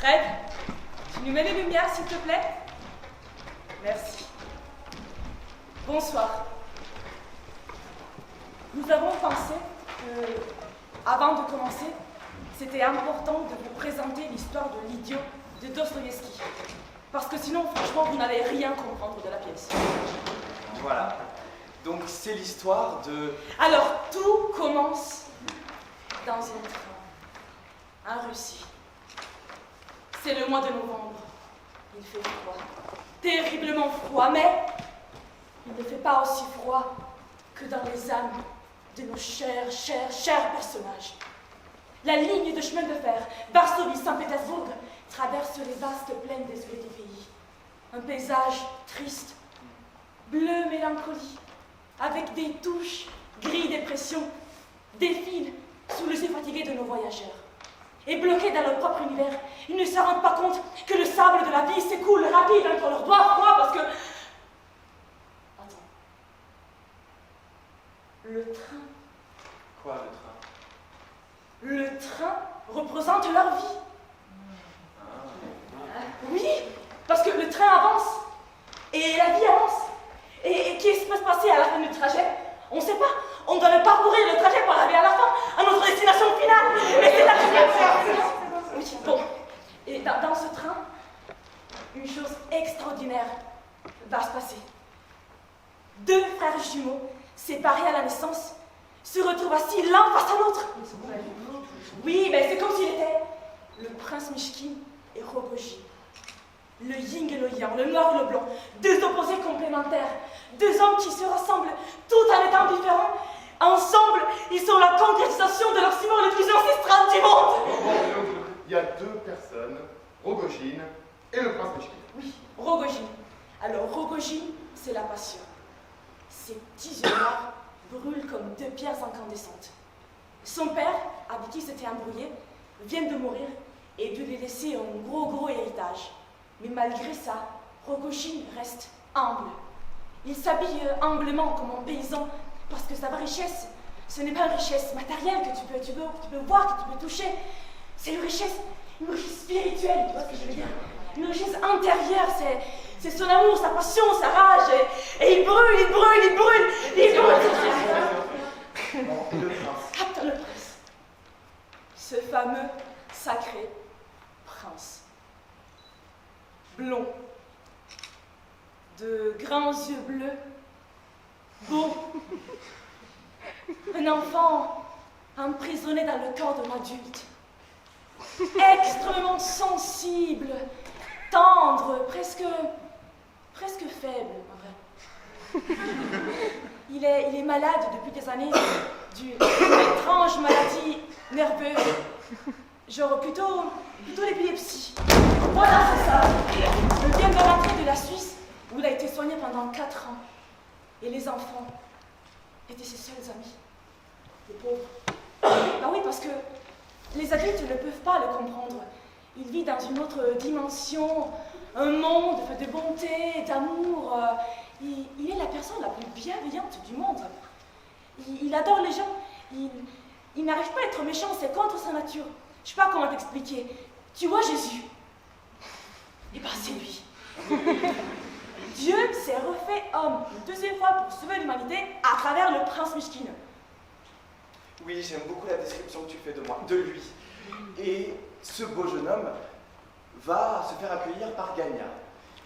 Fred, tu nous mets les lumières, s'il te plaît? Merci. Bonsoir. Nous avons pensé que, avant de commencer, c'était important de vous présenter l'histoire de l'idiot de Dostoïevski. Parce que sinon, franchement, vous n'allez rien comprendre de la pièce. Voilà. Donc, c'est l'histoire de... Alors, tout commence dans un train, en Russie. C'est le mois de novembre. Il fait froid. Terriblement froid, mais il ne fait pas aussi froid que dans les âmes de nos chers personnages. La ligne de chemin de fer Varsovie-Saint-Pétersbourg traverse les vastes plaines désolées du pays. Un paysage triste, bleu mélancolie, avec des touches gris dépression, défilent sous les yeux fatigués de nos voyageurs. Et bloqués dans leur propre univers, ils ne se rendent pas compte que le sable de la vie s'écoule rapide entre leurs doigts froids parce que... Attends. Le train. Quoi, le train? Le train représente leur vie. Oui, parce que le train avance et la vie avance. Et qu'est-ce qui peut se passer à la fin du trajet? On ne sait pas. On doit le parcourir le trajet pour arriver à la fin, à notre destination finale. Et c'est là que... Oui, bon. Et dans ce train, une chose extraordinaire va se passer. Deux frères jumeaux, séparés à la naissance, se retrouvent assis l'un face à l'autre. Oui, mais c'est comme s'il était le prince Mishkin et Rogojin. Le yin et le yang, le noir et le blanc, deux opposés complémentaires, deux hommes qui se ressemblent tout en étant différents. Ensemble, ils sont la concrétisation de l'oxymore le plus ancestral du monde. Il y a deux personnes, Rogojin et le prince Mishkin. Oui, Rogojin. Alors, Rogojin, c'est la passion. Ses petits yeux noirs brûlent comme deux pierres incandescentes. Son père, avec qui il s'était embrouillé, vient de mourir et de lui laisser un gros héritage. Mais malgré ça, Rogojin reste humble. Il s'habille humblement comme un paysan parce que sa vraie richesse, ce n'est pas une richesse matérielle que tu peux voir, que tu peux toucher. C'est une richesse spirituelle, tu vois ce que je veux dire? Une richesse intérieure, c'est son amour, sa passion, sa rage. Et il brûle. Attends, le prince. Ce fameux sacré prince. Blond, de grands yeux bleus, beau, un enfant emprisonné dans le corps d'un adulte, extrêmement sensible, tendre, presque faible, en vrai. Il est malade depuis des années d'une étrange maladie nerveuse, genre plutôt l'épilepsie. Voilà, c'est ça. Il vient de rentrer de la Suisse où il a été soigné pendant 4 ans. Et les enfants étaient ses seuls amis. Les pauvres. Ah oui, parce que les adultes ne peuvent pas le comprendre. Il vit dans une autre dimension, un monde fait de bonté, d'amour. Il est la personne la plus bienveillante du monde. Il adore les gens. Il n'arrive pas à être méchant, c'est contre sa nature. Je sais pas comment t'expliquer. Tu vois Jésus? Eh bien, c'est lui. Dieu s'est refait homme une deuxième fois pour sauver l'humanité à travers le prince Mishkin. Oui, j'aime beaucoup la description que tu fais de lui. Et ce beau jeune homme va se faire accueillir par Gania.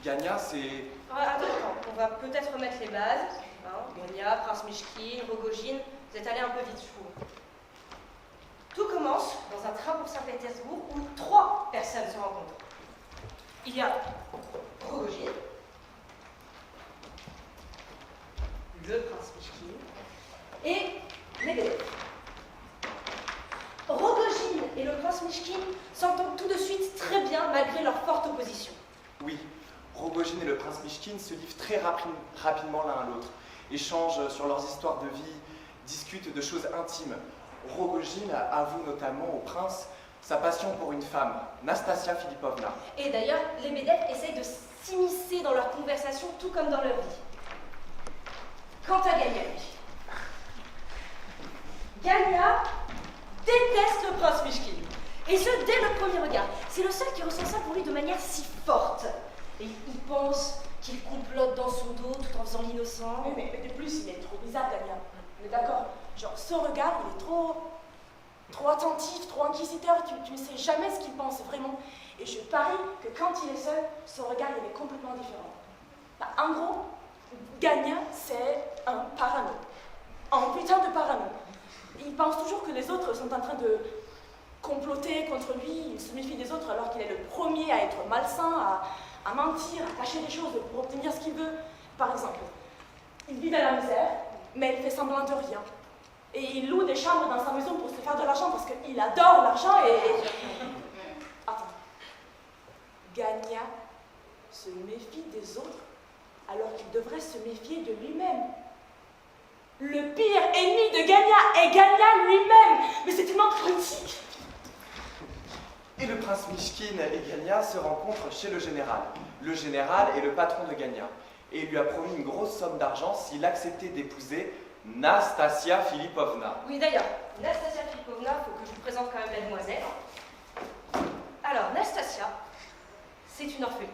Gania, c'est... Attends, on va peut-être remettre les bases. Gania, prince Mishkin, Rogojin, vous êtes allés un peu vite, je trouve. Tout commence dans un train pour Saint-Pétersbourg où 3 personnes se rencontrent. Il y a Rogojin, le prince Mishkin et Lebedev. Rogojin et le prince Mishkin s'entendent tout de suite très bien malgré leur forte opposition. Oui, Rogojin et le prince Mishkin se livrent très rapidement l'un à l'autre, échangent sur leurs histoires de vie, discutent de choses intimes. Rogojin avoue notamment au prince sa passion pour une femme, Nastasia Filipovna. Et d'ailleurs, Lebedev essaye de s'immiscer dans leur conversation tout comme dans leur vie. Quant à Gania, Gania déteste le prince Mishkin Et ce, dès le premier regard. C'est le seul qui ressent ça pour lui de manière si forte. Et il pense qu'il complote dans son dos tout en faisant l'innocent. Oui, mais de plus, il est trop bizarre, Gagna. On est d'accord. Genre, son regard, il est trop attentif, trop inquisiteur. Tu ne sais jamais ce qu'il pense, vraiment. Et je parie que quand il est seul, son regard, il est complètement différent. Bah, en gros, Gagna, c'est un parano. Un putain de parano. Il pense toujours que les autres sont en train de comploter contre lui. Il se méfie des autres alors qu'il est le premier à être malsain, à mentir, à cacher des choses pour obtenir ce qu'il veut. Par exemple, il vit dans la misère, mais il fait semblant de rien. Et il loue des chambres dans sa maison pour se faire de l'argent parce qu'il adore l'argent et... Attends. Gagna se méfie des autres alors qu'il devrait se méfier de lui-même. Le pire ennemi de Gagna est Gagna lui-même. Mais c'est tellement critique. Et le prince Mishkin et Gagna se rencontrent chez le général. Le général est le patron de Gagna et il lui a promis une grosse somme d'argent s'il acceptait d'épouser Nastasia Filipovna. Oui, d'ailleurs, Nastasia Filipovna, il faut que je vous présente quand même la demoiselle. Alors, Nastasia, c'est une orpheline.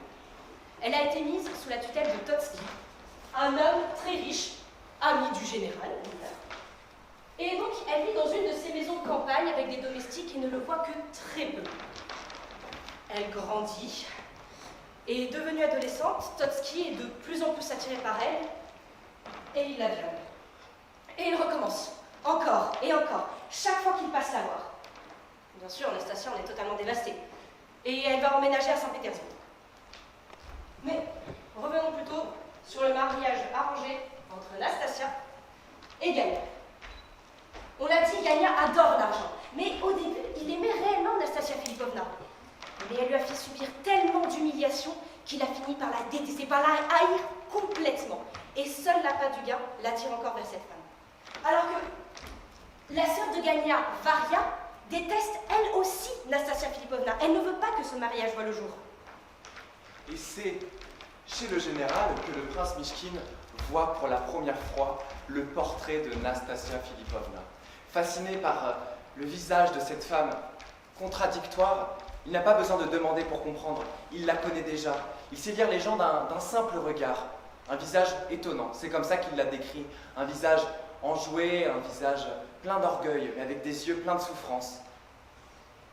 Elle a été mise sous la tutelle de Totsky, un homme très riche, ami du général. Et donc, elle vit dans une de ces maisons de campagne avec des domestiques et ne le voit que très peu. Elle grandit et, devenue adolescente, Totsky est de plus en plus attiré par elle et il la viole. Et il recommence, encore et encore, chaque fois qu'il passe la voir. Bien sûr, Nastasia en est totalement dévastée et elle va emménager à Saint-Pétersbourg. Mais revenons plutôt sur le mariage arrangé entre Nastasia et Gagna. On l'a dit, Gagna adore l'argent, mais au début, il aimait réellement Nastasia Filipovna. Mais elle lui a fait subir tellement d'humiliations qu'il a fini par la détester, par la haïr complètement. Et seule la part du gain l'attire encore vers cette femme. Alors que la sœur de Gagna, Varia, déteste elle aussi Nastasia Filipovna. Elle ne veut pas que ce mariage voie le jour. Et c'est chez le général que le prince Mishkin voit pour la première fois le portrait de Nastasia Filipovna. Fasciné par le visage de cette femme contradictoire, il n'a pas besoin de demander pour comprendre. Il la connaît déjà. Il sait lire les gens d'un simple regard. Un visage étonnant, c'est comme ça qu'il l'a décrit. Un visage enjoué, un visage plein d'orgueil, mais avec des yeux pleins de souffrance.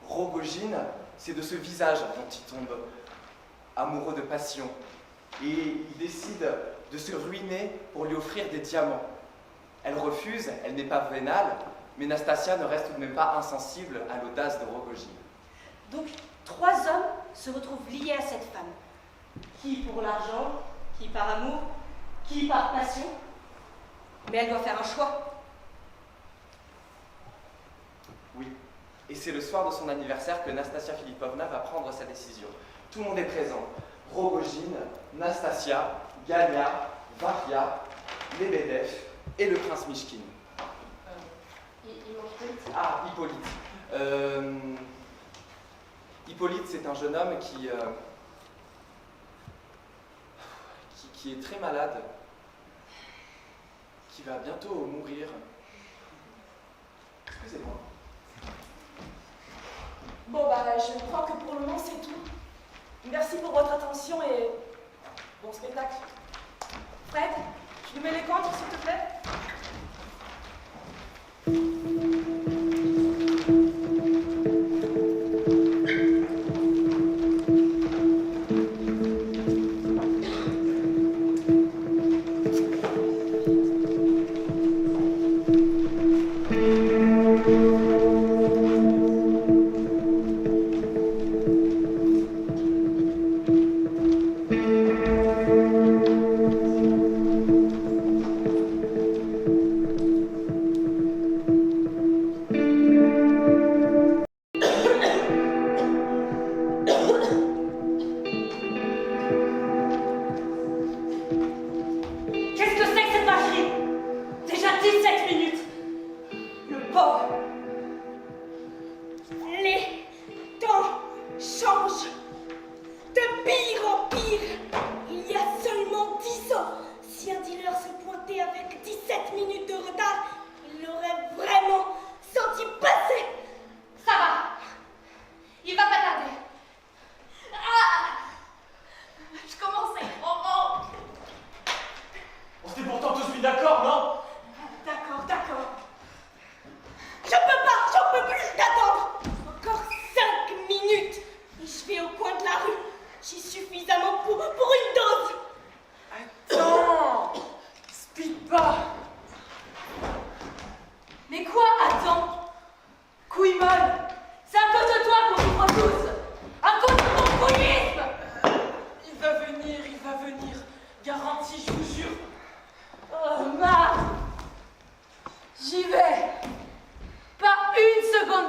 Rogojine, c'est de ce visage dont il tombe amoureux de passion. Et il décide de se ruiner pour lui offrir des diamants. Elle refuse, elle n'est pas vénale, mais Nastasia ne reste tout de même pas insensible à l'audace de Rogojine. Donc, 3 hommes se retrouvent liés à cette femme. Qui pour l'argent, qui par amour, qui par passion. Mais elle doit faire un choix. Oui, et c'est le soir de son anniversaire que Nastasia Filipovna va prendre sa décision. Tout le monde est présent. Rogojine, Nastasia, Gagna, Varia, Lebedev et le prince Mishkin. Ah, Hippolyte. Hippolyte, c'est un jeune homme qui est très malade, qui va bientôt mourir. Excusez-moi. Bon, bah, je crois que pour le moment, c'est tout. Merci pour votre attention et bon spectacle. Fred, tu nous mets les comptes, s'il te plaît?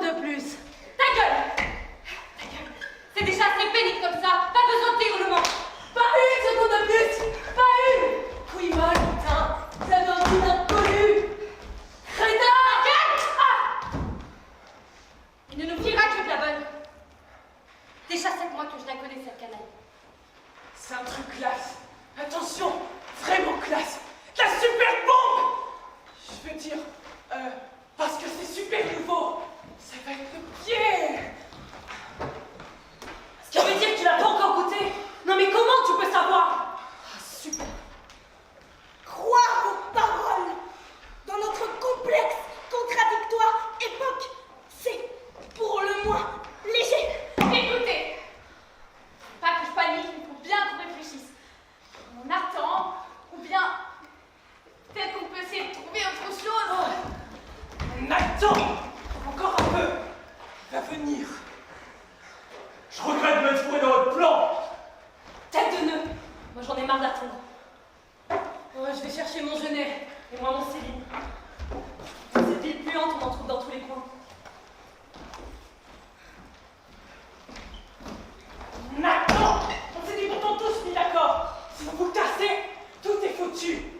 de plus. Ta gueule! Ta gueule! C'est déjà assez pénible comme ça, pas besoin de tes hurlements! Pas une seconde de plus! Pas une! Oui, mal, putain! Ça donne une inconnue! Crétin! Ta gueule! Ah! Il ne nous fiera que de la bonne. Déjà 7 mois que je la connais, cette canaille. C'est un truc classe. Attention, vraiment classe. La super bombe! Je veux dire, parce que c'est super nouveau. Ça va être le pied. Ce qui veut dire que tu l'as pas encore goûté. Non mais comment tu peux savoir? Ah, super. Croire aux paroles dans notre complexe, contradictoire époque, c'est pour le moins léger. Écoutez, pas que je panique, il faut bien qu'on réfléchisse. On attend, ou bien peut-être qu'on peut essayer de trouver autre chose. On attend. Encore un peu. Va venir. Je regrette de m'être fourré dans votre plan. Tête de nœud. Moi j'en ai marre d'attendre. Ouais, je vais chercher mon Genet. Et moi mon Céline. Cette ville puante, on en trouve dans tous les coins. Attends! On s'était pourtant tous mis d'accord. Si vous vous cassez, tout est foutu.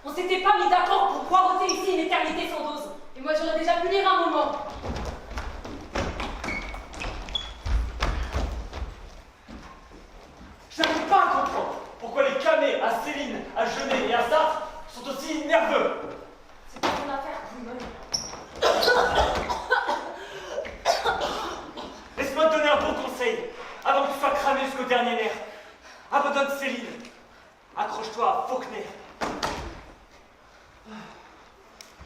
On s'était pas mis d'accord pour poireauter ici une éternité sans dose. Et moi j'aurais déjà pu lire un moment. J'arrive pas à comprendre pourquoi les camés à Céline, à Genet et à Sartre sont aussi nerveux. C'est pas ton affaire, Bouillon. Laisse-moi te donner un bon conseil avant que tu sois cramé jusqu'au dernier nerf. Abandonne Céline. Accroche-toi à Faulkner.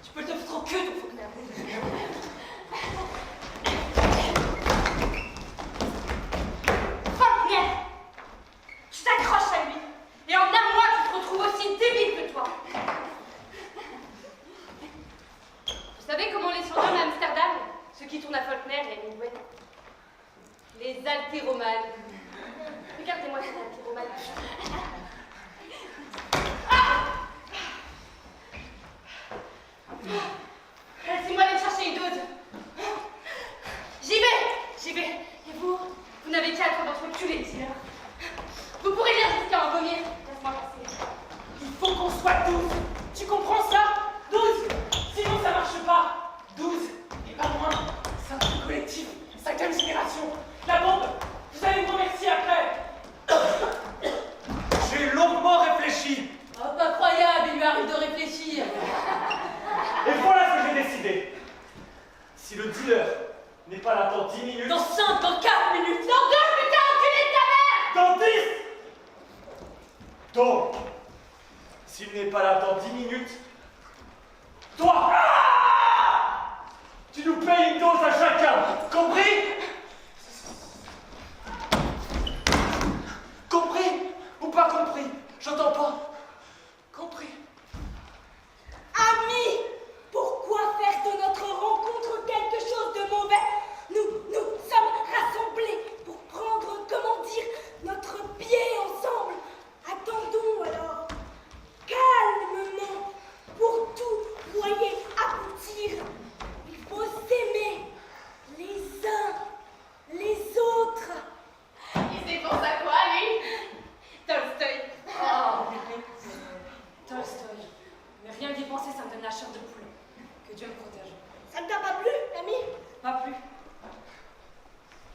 Tu peux te le foutre au cul, ton Faulkner. Faulkner, tu t'accroches à lui. Et en un mois, tu te retrouves aussi débile que toi. Vous savez comment on les surnomme à Amsterdam? Ceux qui tournent à Faulkner et à Hemingway. Les altéromanes. Regardez-moi ces altéromanes. Laissez-moi aller chercher une dose. J'y vais. Et vous n'avez qu'à être votre cul, les dealers. Vous pourrez lire jusqu'à en vomir. Laisse-moi passer. Il faut qu'on soit 12. Tu comprends ça? 12. Sinon ça marche pas. 12 et pas moins. C'est un truc collectif. 5e génération. La bombe. Vous allez me remercier après. J'ai longuement réfléchi. Oh, pas croyable, il lui arrive de réfléchir. Et voilà ce que j'ai décidé. Si le dealer n'est pas là dans 10 minutes... Dans 5, dans 4 minutes. Dans 2, putain, enculé de ta mère! Dans 10. Donc, s'il n'est pas là dans 10 minutes, toi, tu nous payes une dose à chacun, compris? Compris ou pas compris? J'entends pas. Compris. Amis, pourquoi faire de notre rencontre quelque chose de mauvais? Nous sommes rassemblés pour prendre, comment dire, notre pied ensemble. Attendons alors, calmement, pour tout voyez aboutir. Il faut s'aimer les uns les autres. Il s'est pensé à quoi, lui? Tolstoï. Oh, Tolstoï. Mais rien d'y penser, ça me donne la chair de poule. Que Dieu me protège. Ça ne t'a pas plu, ami? Pas plus.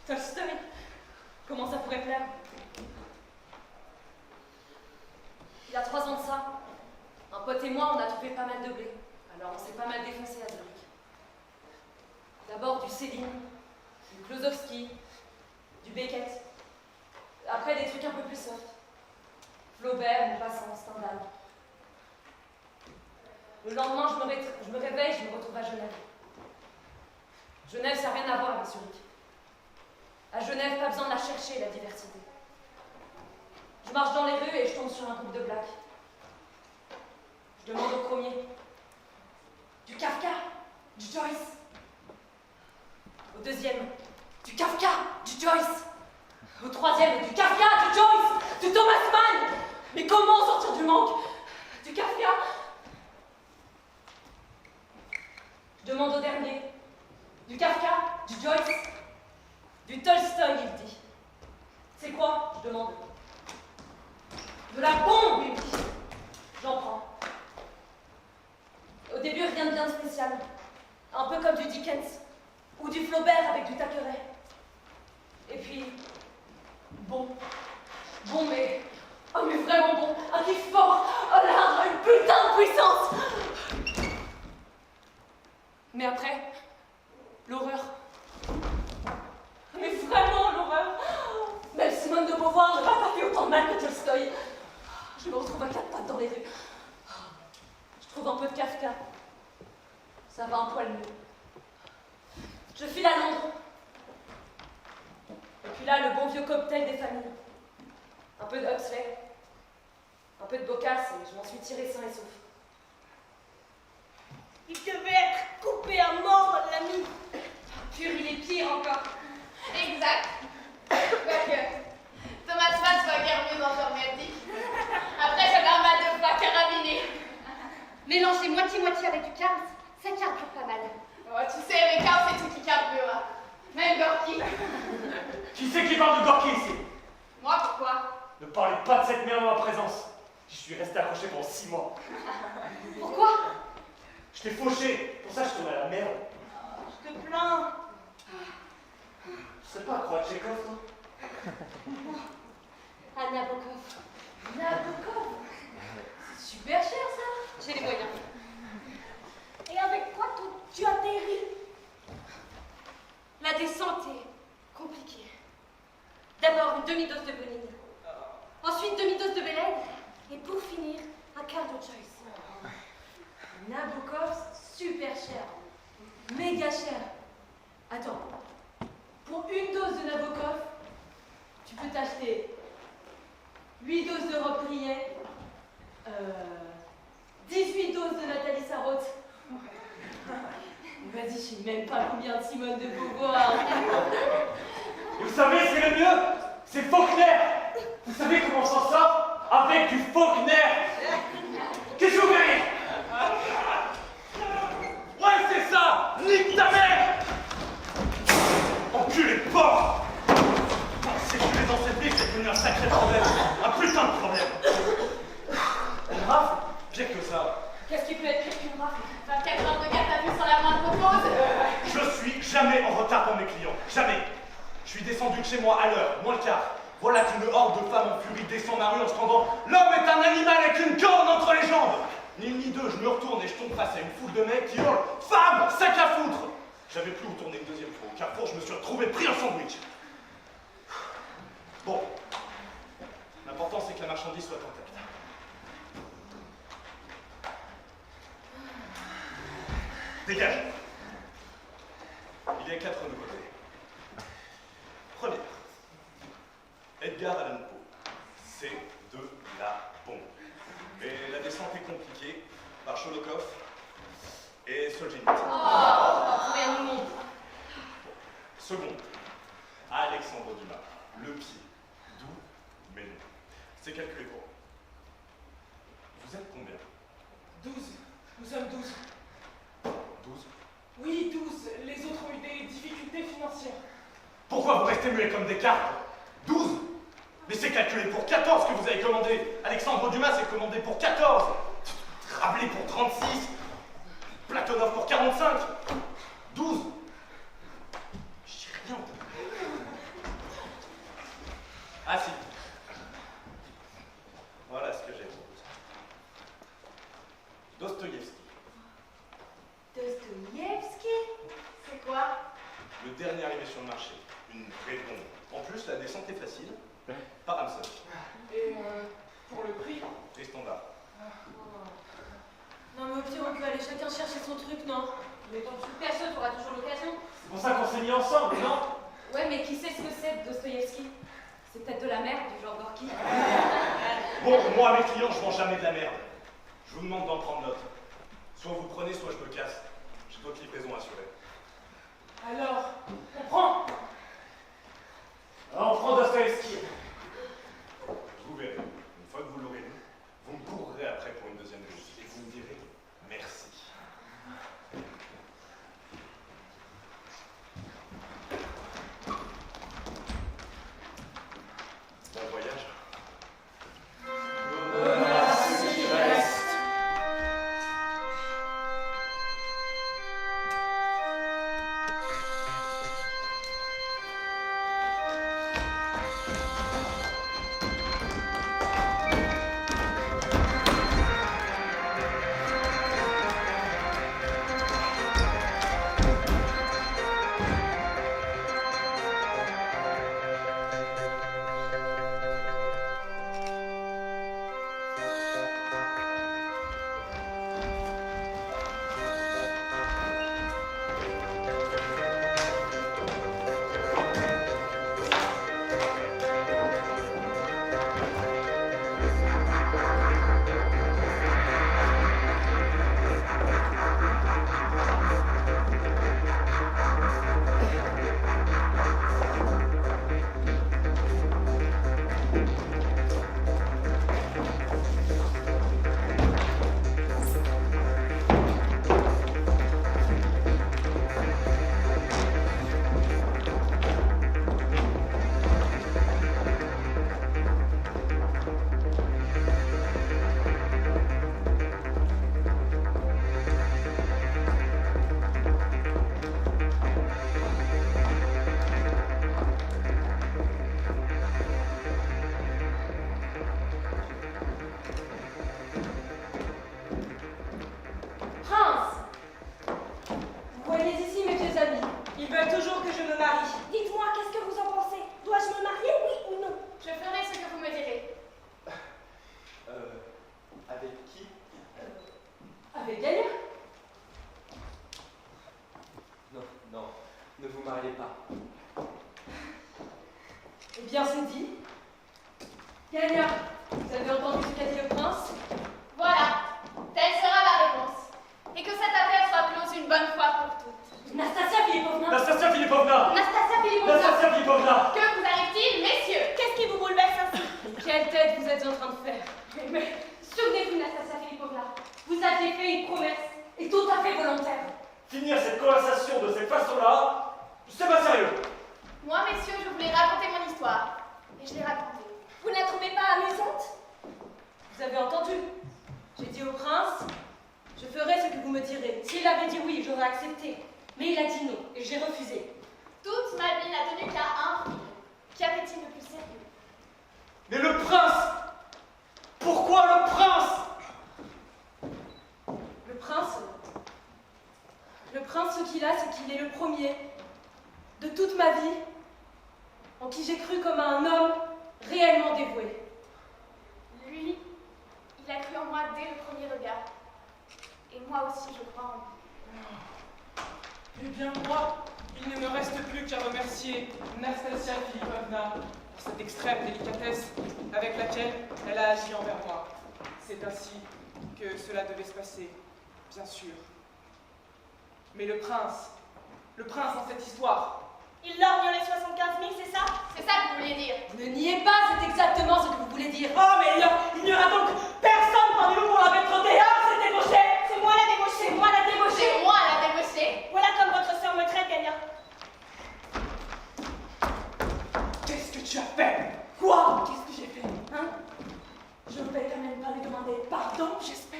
Tolstoï. Comment ça pourrait plaire? Il y a 3 ans de ça, un pote et moi, on a trouvé pas mal de blé. Alors on s'est pas mal défoncé à Zurich. D'abord du Céline, du Klosowski, du Beckett. Après des trucs un peu plus soft. Flaubert, Maupassant, Stendhal. Le lendemain, je me réveille, je me retrouve à Genève. Genève, ça n'a rien à voir avec Zurich. À Genève, pas besoin de la chercher, la diversité. Je marche dans les rues et je tombe sur un groupe de blacks. Je demande au premier du Kafka, du Joyce. Au deuxième, du Kafka, du Joyce. Au troisième, du Kafka, du Joyce, du Thomas Mann. Mais comment sortir du manque? Du Kafka. Je demande au dernier. Du Kafka, du Joyce, du Tolstoï, il dit. C'est quoi, je demande. De la bombe, il dit. J'en prends. Au début, rien de bien spécial. Un peu comme du Dickens. Ou du Flaubert avec du Thackeray. Et puis, bon. Bon, mais... Oh, mais vraiment bon. Un kiff fort. Oh là, une putain de puissance. Mais après, l'horreur. Mais vraiment, l'horreur. Même Simone de Beauvoir ne m'a pas fait autant de mal que Tolstoï. Je me retrouve à quatre pattes dans les rues. Je trouve un peu de Kafka. Ça va un poil mieux. Je file à Londres. Et puis là, le bon vieux cocktail des familles. Un peu de Huxley, un peu de Boccace, et je m'en suis tirée sain et sauf. Il devait être coupé à mort, l'ami. Pur, il est pire encore. Exact. Quoique, Thomas Mann va guère mieux enfermé. Après, j'avais un mal de fois carabiné. Mélanger moitié-moitié avec du Carls, ça carbure pas mal. Oh, tu sais, avec Carl, c'est tout qui carbure. Même Gorky. Qui c'est qui parle de Gorky ici? Moi, pourquoi? Ne parlez pas de cette merde en ma présence. J'y suis resté accroché pendant 6 mois. Pourquoi? Je t'ai fauché, pour ça je tournais à la merde. Je te plains. Tu sais pas à croire Tchekhov, toi? À Nabokov. Nabokov. C'est super cher, ça. J'ai les moyens. Et avec quoi tu atterris? La descente est compliquée. D'abord une demi-dose de bonine. Ensuite demi-dose de Bélède. Et pour finir, un quart de Joyce. Nabokov, super cher. Méga cher. Attends. Pour une dose de Nabokov, tu peux t'acheter 8 doses de Rob Grillet, 18 doses de Nathalie Sarraute. Vas-y, je sais même pas combien de Simone de Beauvoir. Vous savez, c'est le mieux, c'est Faulkner. Vous savez comment on s'en sort? Avec du Faulkner. Qu'est-ce que vous voulez? Ouais, c'est ça. Nique ta mère. Enculé de porc. Si je suis dans cette vie, c'est devenu un sacré problème. Un putain de problème. Une rafle? J'ai que ça. Qu'est-ce qui peut être pire qu'une rafle? 24 heures de garde à vue sans la moindre pause. Je suis jamais en retard pour mes clients. Jamais. Je suis descendu de chez moi à l'heure, moins le quart. Voilà qu'une horde de femmes en furie descend ma rue en scandant « L'homme est un animal avec une corne entre les jambes !» Ni une ni deux, je me retourne et je tombe face à une foule de mecs qui hurlent « Femme, sac à foutre !» J'avais plus où tourner une deuxième fois. Au carrefour, je me suis retrouvé pris en sandwich. Bon. L'important, c'est que la marchandise soit intacte. Dégage. Il y a 4 nouveautés. Première. Edgar Allan Poe. C'est de la bombe. Et la descente est compliquée par Sholokov et Solzhenitsyn. Oh, rien au monde. Second. Alexandre Dumas. Le pied. Doux, mais non. C'est calculé pour. Vous êtes combien? 12. Nous sommes 12. 12. Oui, 12. Les autres ont eu des difficultés financières. Pourquoi vous restez muets comme des cartes? 12. Mais c'est calculé pour 14 que vous avez commandé. Alexandre Dumas est commandé pour 14. Rabelais pour 36. Platonov pour 45. 12. J'ai rien entendu. Ah si. Voilà ce que j'ai pour vous. Dostoïevski. Dostoïevski? C'est quoi? Le dernier arrivé sur le marché. Une vraie bombe. En plus, la descente est facile. Par Ramson. Et pour le prix, Et standard. Non mais au pire, on peut aller chacun chercher son truc, non? Mais tant que tu perso, t'auras toujours l'occasion. C'est pour ça qu'on s'est mis ensemble, non? Ouais, mais qui sait ce que c'est, Dostoïevski? C'est peut-être de la merde, du genre Gorky. Bon, moi, mes clients, je vends jamais de la merde. Je vous demande d'en prendre note. Soit vous prenez, soit je me casse. J'ai d'autres livraisons assurées. alors, on prend. Alors, on prend Dostoïevski. Vous verrez. Une fois que vous l'aurez lu, vous me courrez après pour une deuxième dose. Et vous me direz merci. bonne fois pour toutes. Nastasia Filipovna. Nastasia Filipovna! Nastasia Filipovna! Nastasia Filipovna! Que vous arrive-t-il, messieurs? Qu'est-ce qui vous bouleverse ainsi? Quelle tête vous êtes en train de faire? Mais souvenez-vous, Nastasia Filipovna, vous aviez fait une promesse, et tout à fait volontaire. Finir cette conversation de cette façon-là, c'est pas sérieux. Moi, messieurs, je voulais raconter mon histoire. Et je l'ai racontée. Vous ne la trouvez pas amusante? Vous avez entendu? J'ai dit au prince, je ferai ce que vous me direz. S'il avait dit oui, j'aurais accepté. Mais il a dit non, et j'ai refusé. Toute ma vie n'a tenu qu'à un fil. Qu'y avait-il de plus sérieux? Mais le prince! Pourquoi le prince? Le prince, ce qu'il a, c'est qu'il est le premier de toute ma vie en qui j'ai cru comme à un homme réellement dévoué. Lui, il a cru en moi dès le premier regard. Et moi aussi, je crois en lui. Eh bien moi, il ne me reste plus qu'à remercier Nastasia Filipovna pour cette extrême délicatesse avec laquelle elle a agi envers moi. C'est ainsi que cela devait se passer, bien sûr. Mais le prince dans cette histoire, Il lorgne les 75 000, c'est ça? C'est ça que vous vouliez dire. Ne niez pas, c'est exactement ce que vous voulez dire. Oh, mais il n'y aura donc personne parmi nous pour la mettre au dehors, c'est débauché! C'est moi la débauchée, c'est moi la débauchée! C'est moi la débauchée. Voilà comme votre sœur me traite, Gagna. qu'est-ce que tu as fait? Quoi? Qu'est-ce que j'ai fait? Hein? Je ne vais quand même pas lui demander pardon, j'espère.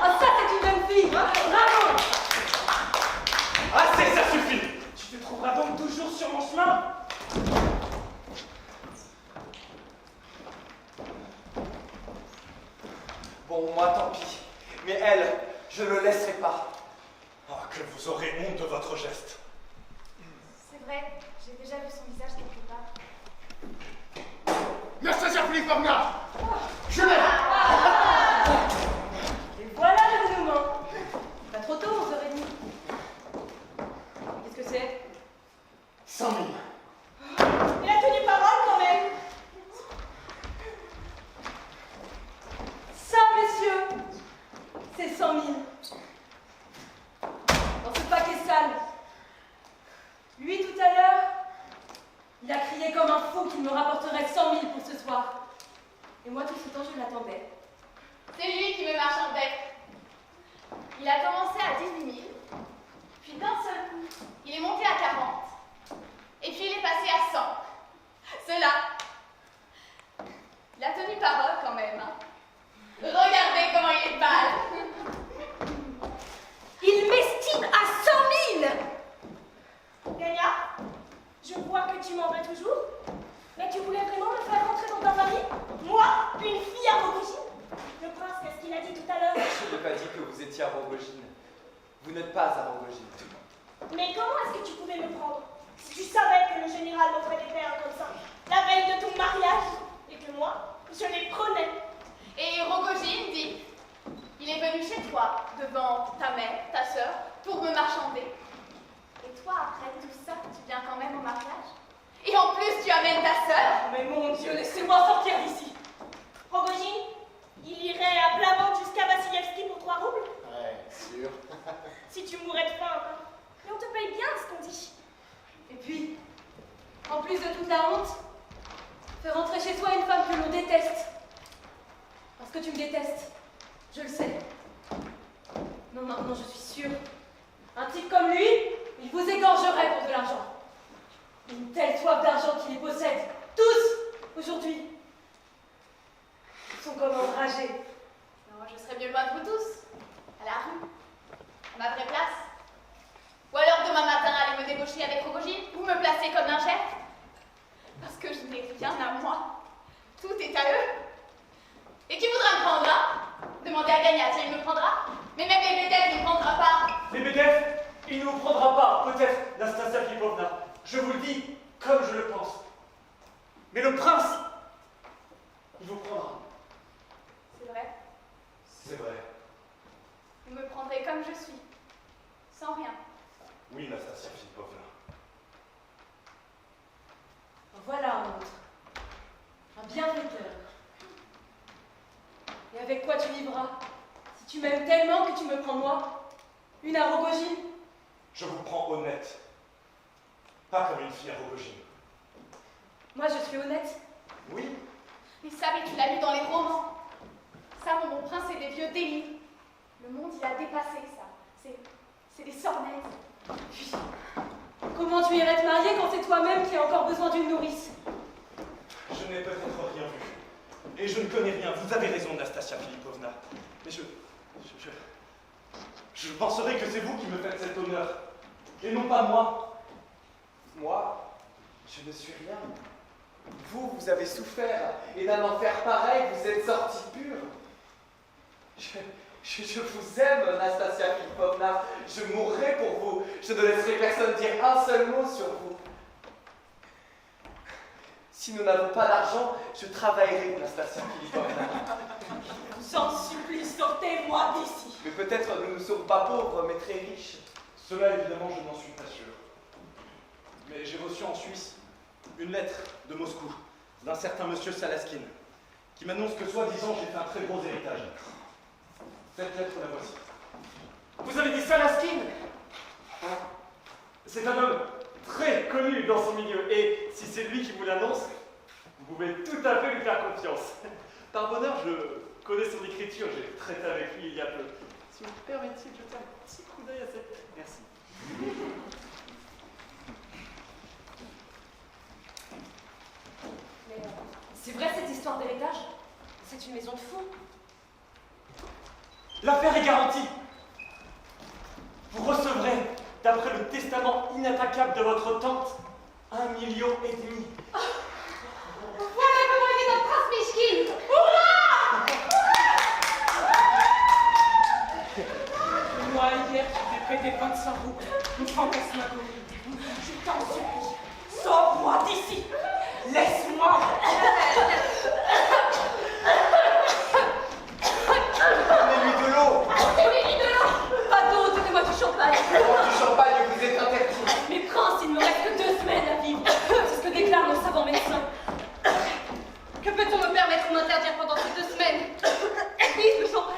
Ah, ça, c'est une jeune fille. Bravo. Assez, ça suffit! Tu te trouveras donc toujours sur mon chemin? Bon, moi, tant pis. Mais elle, je ne le laisserai pas. Oh, que vous aurez honte de votre geste. C'est vrai, j'ai déjà vu son visage quelque part. Nastasia Filipovna! Je l'ai! Et voilà le dénouement. Pas trop tôt, 11h30. Qu'est-ce que c'est? 100 000. Il a tenu parole quand même. Ça, messieurs, c'est 100 000. Dans ce paquet sale. Lui, tout à l'heure, il a crié comme un fou qu'il me rapporterait 100 000 pour ce soir. Et moi, tout ce temps, je l'attendais. C'est lui qui me marchandait. Il a commencé à 18 000, puis d'un seul coup, il est monté à 40, et puis il est passé à 100. Cela, il a tenu parole quand même. Hein. Regardez comment il est pâle. Il m'estime à 100 000. Gagna, je vois que tu m'en veux toujours. Mais tu voulais vraiment me faire rentrer dans ta famille? Moi, une fille à Rogojine? Le prince, qu'est-ce qu'il a dit tout à l'heure? Je n'ai pas dit que vous étiez à Rogojine. Vous n'êtes pas à Rogojine. Mais comment est-ce que tu pouvais me prendre? Si tu savais que le général m'offrait des perles comme ça, la veille de ton mariage, et que moi, je les prenais. Et Rogojine dit, il est venu chez toi, devant ta mère, ta sœur, pour me marchander. Et toi, après tout ça, tu viens quand même au mariage? Et en plus, tu amènes ta sœur? Mais mon Dieu, laissez-moi sortir d'ici. Rogojine, il irait à plat ventre jusqu'à Vassilievski pour 3 roubles? Ouais, sûr. Si tu mourrais de faim encore. Mais on te paye bien ce qu'on dit. Et puis, en plus de toute la honte, faire rentrer chez toi une femme que l'on déteste. Parce que tu me détestes. Je le sais. Non, non, non, je suis sûre. Un type comme lui, il vous égorgerait pour de l'argent. Une telle soif d'argent qu'il les possède. Tous, aujourd'hui. Ils sont comme enragés. Non, je serais mieux loin de vous tous. À la rue. À ma vraie place. Ou alors demain matin, aller me débaucher avec Rogojine, ou me placer comme un chef. Parce que je n'ai rien à moi. Tout est à eux. Et qui voudra me prendre, hein? Demandez à Gagna, tiens, il me prendra. Mais même les BDF ne me prendra pas. Les BDF, il ne vous prendra pas, peut-être, Nastasia Filipovna. Je vous le dis comme je le pense. Mais le prince, il vous prendra. C'est vrai. C'est vrai. Vous me prendrez comme je suis. Sans rien. Oui, Nastasia Filipovna. Voilà un autre. Un bienfaiteur. Et avec quoi tu vivras, si Si tu m'aimes tellement que tu me prends moi, une à Rogojine. Je vous prends honnête. Pas comme une fille à Rogojine. Moi, je suis honnête. Oui, Mais ça, mais tu l'as lu dans les romans. Ça, mon prince, c'est des vieux délires. Le monde, il a dépassé ça. C'est des sornettes. Puis, comment tu irais te marier quand c'est toi-même qui as encore besoin d'une nourrice? je n'ai peut-être rien vu. Et je ne connais rien. Vous avez raison, Nastasia Philippovna. Mais je penserais que c'est vous qui me faites cet honneur. Et non pas moi. Moi, je ne suis rien. Vous avez souffert, et d'un enfer pareil, vous êtes sorti pur. Je vous aime, Nastasia Philippovna. Je mourrai pour vous. Je ne laisserai personne dire un seul mot sur vous. Si nous n'avons pas d'argent, je travaillerai, Nastasia Philippovna. J'en supplie, sortez-moi d'ici. Mais peut-être nous ne sommes pas pauvres, mais très riches. Cela, évidemment, je n'en suis pas sûr. Mais j'ai reçu en Suisse une lettre de Moscou d'un certain monsieur Salaskin qui m'annonce que, soi-disant, j'ai fait un très gros héritage. Cette lettre, la voici. Vous avez dit Salaskin? C'est un homme très connu dans son milieu, et si c'est lui qui vous l'annonce, vous pouvez tout à fait lui faire confiance. Par bonheur, je connais son écriture, j'ai traité avec lui il y a peu. Si vous me permettez de jeter un petit coup d'œil à cette lettre. Merci. Mais c'est vrai cette histoire d'héritage? C'est une maison de fous. L'affaire est garantie. Vous recevrez, d'après le testament inattaquable de votre tante, 1,5 million. Voilà comment il est notre prince Mishkin. Moi, hier, je t'ai prêté 25 roubles, une fantasmagorie. Je t'en supplie, sors-moi d'ici. Laisse-moi. Donnez-lui de l'eau. Pas d'eau, donnez-moi du champagne. Boire du champagne vous est interdit. Mais prince, il ne me reste que 2 semaines à vivre. C'est ce que déclarent nos savants médecins. Que peut-on me permettre ou m'interdire pendant ces 2 semaines? Oui, le champagne.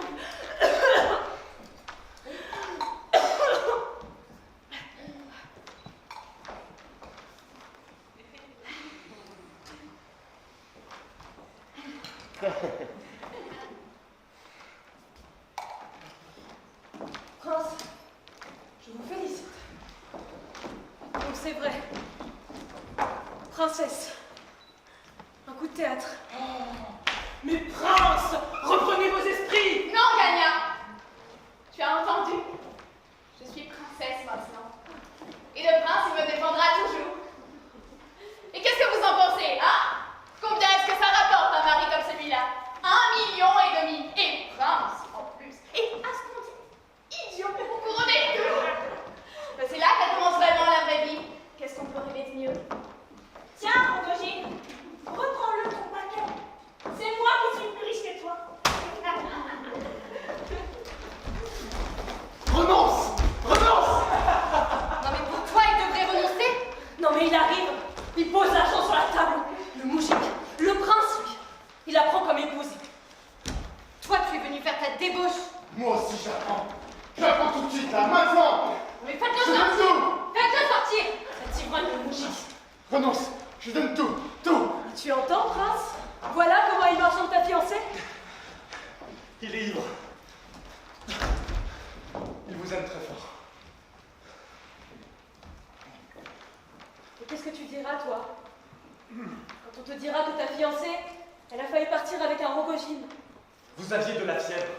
Prince, je vous félicite. Donc c'est vrai. Princesse. Un coup de théâtre. Mais prince, reprenez vos esprits. Non, Gagna. Tu as entendu? Je suis princesse maintenant. Et le prince, il me défendra toujours. Et qu'est-ce que vous en pensez, hein? Combien est-ce que ça rapporte un mari comme celui-là? 1,5 million. Et prince, en plus. Et à ce qu'on dit, idiot pour couronner. Ben, c'est là qu'elle commence vraiment la vraie vie. Qu'est-ce qu'on peut rêver de mieux? Tiens, Rogojine, reprends-le ton paquet. C'est moi qui suis plus riche que toi. Renonce. Renonce. Non mais pourquoi il devrait renoncer? Non mais il arrive, il pose l'argent sur la table. Le moujik, le prince, lui, il la prend comme épouse. Toi, tu es venu faire ta débauche. Moi aussi, j'apprends. J'apprends tout de suite, là, maintenant. Mais faites-le Je donne sortir. tout. Faites-le sortir. Cet ivrogne de moujik. Renonce. Je donne tout. Tout. Tu entends, prince? Voilà comment il marche dans ta fiancée. Il est ivre. Il vous aime très fort. Et qu'est-ce que tu diras, toi? Quand on te dira que ta fiancée, elle a failli partir avec un Rogojine. Vous aviez de la fièvre.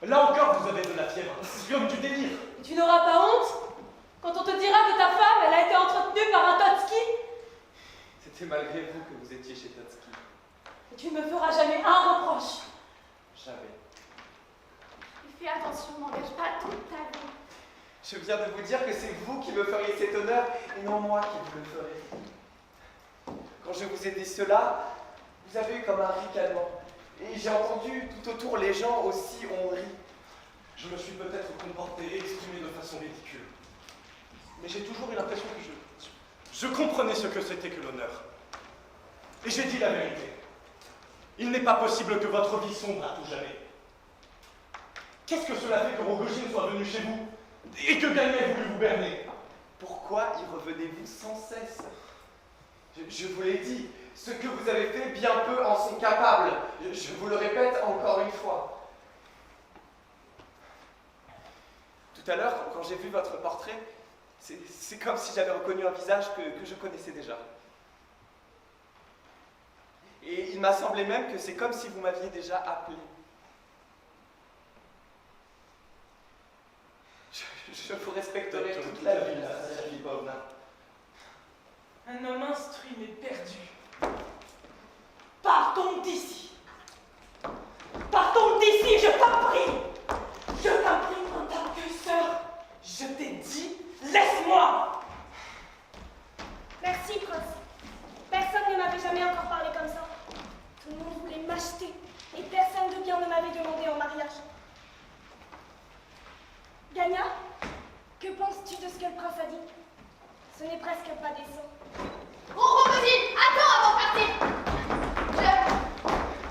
Là encore, vous avez de la fièvre. C'est comme du délire. Et tu n'auras pas honte quand on te dira que ta femme, elle a été entretenue par un Totski? C'était malgré vous que vous étiez chez Totski. Et tu ne me feras jamais un reproche. Jamais. Fais attention, n'engage pas toute ta vie. Je viens de vous dire que c'est vous qui me feriez cet honneur et non moi qui vous le ferai. Quand je vous ai dit cela, vous avez eu comme un ricanement. Et j'ai entendu tout autour les gens aussi ont ri. Je me suis peut-être comporté et exprimé de façon ridicule. Mais j'ai toujours eu l'impression que je comprenais ce que c'était que l'honneur. Et j'ai dit la vérité. Il n'est pas possible que votre vie sombre à tout jamais. Qu'est-ce que cela fait que Rogojin soit venu chez vous et que Ganya ait voulu vous berner? Pourquoi y revenez-vous sans cesse? Je vous l'ai dit, ce que vous avez fait, bien peu en sont capables. Je vous le répète encore une fois. Tout à l'heure, quand j'ai vu votre portrait, c'est comme si j'avais reconnu un visage que je connaissais déjà. Et il m'a semblé même que c'est comme si vous m'aviez déjà appelé. Je vous respecterai toute la vie, Nastasia Filipovna. Un homme instruit mais perdu. Partons d'ici. Partons d'ici, je t'en prie. Je t'en prie en tant que sœur. Je t'ai dit, laisse-moi. Merci, prince. Personne ne m'avait jamais encore parlé comme ça. Tout le monde voulait m'acheter et personne de bien ne m'avait demandé en mariage. Ganya, que penses-tu de ce que le prince a dit? Ce n'est presque pas décent. Oh, Rogojin, attends avant de partir.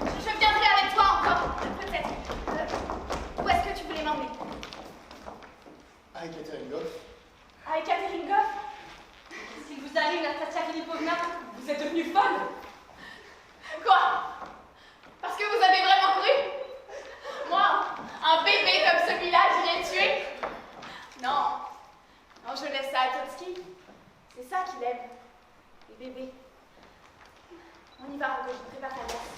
Je viendrai avec toi encore, peut-être. Où est-ce que tu voulais m'emmener? À Ekateringof. À Ekateringof? Qu'est-ce qu'il vous arrive, Nastasia Filipovna? Vous êtes devenue folle. Quoi? Parce que vous avez vraiment cru? Moi, un bébé comme celui-là, j'irai le tuer? Non. Non, je laisse ça à Totski. C'est ça qu'il aime. Les bébés. On y va, Rogojin, prépare ta glace.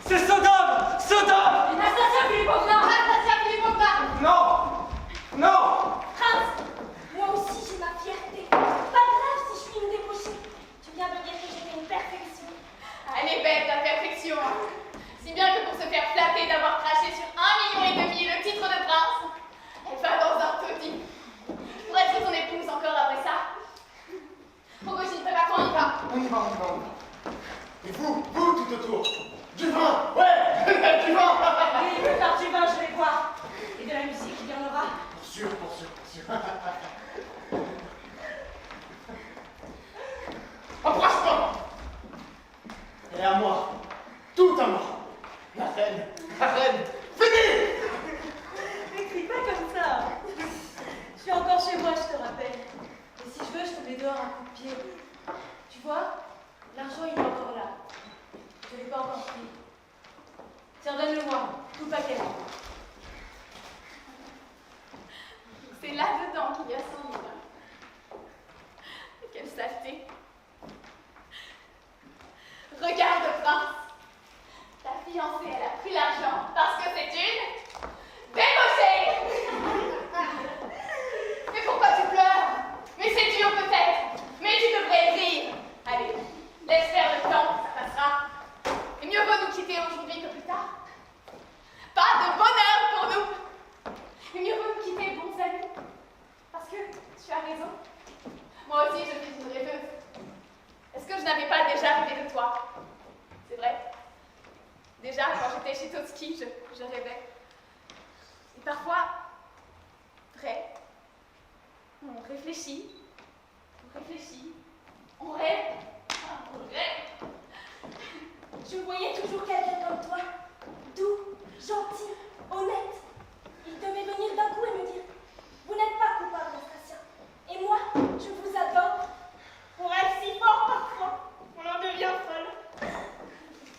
C'est Sodome! Sodome! Nastasia Filipovna! Nastasia Filipovna! Non! Non! Prince, moi aussi j'ai ma fierté. Pas grave si je suis une débauchée. Tu viens de dire que j'étais une perfection. Elle est belle, ta perfection. Si bien que pour se faire flatter d'avoir craché sur 1,5 million le titre de prince, elle va dans un taudis. Pour être ton épouse encore après ça. Rogojin, prépare-toi, on y va. On y va. Et vous tout autour. Du vin! Ouais! Du vin! Oui, plus tard du vin, je vais boire. Et de la musique, il y en aura. Pour sûr. Embrasse-moi! Elle est à moi. Tout à moi. La reine. Fini! N'écris pas comme ça. Je suis encore chez moi, je te rappelle. Et si je veux, je te mets dehors un coup de pied. Tu vois, l'argent, il est encore là. Je ne l'ai pas encore pris. Tiens, donne-le-moi, tout le paquet. C'est là-dedans qu'il y a 100 000. Quelle saleté. Regarde, prince. Ta fiancée, elle a pris l'argent parce que c'est une débauchée. Mais pourquoi tu pleures? Mais c'est dur peut-être. Mais tu devrais rire. Allez, laisse faire le temps, ça passera. Et mieux vaut nous quitter aujourd'hui que plus tard. Pas de bonheur pour nous. Et mieux vaut nous quitter bons amis. Parce que tu as raison. Moi aussi, je suis une rêveuse. Est-ce que je n'avais pas déjà rêvé de toi? C'est vrai. Déjà, quand j'étais chez Totski, je rêvais. Et parfois, vrai, on réfléchit, on rêve. Je voyais toujours quelqu'un comme toi. Doux, gentil, honnête. Il devait venir d'un coup et me dire: vous n'êtes pas coupable, Nastasia. Et moi, je vous adore. On rêve si fort parfois. On en devient folle.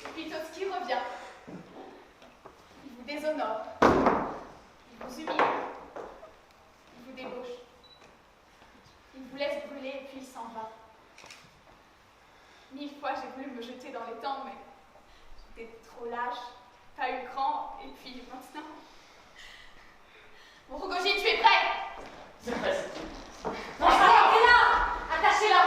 Et puis Totski revient. Il vous déshonore. Il vous humilie. Il vous débauche. Il vous laisse brûler et puis il s'en va. 1000 fois j'ai voulu me jeter dans les temps, mais j'étais trop lâche, pas eu le cran, et puis maintenant... Bon, Rogojin, tu es prêt? C'est presque. Arrêtez-la! Attachez-la!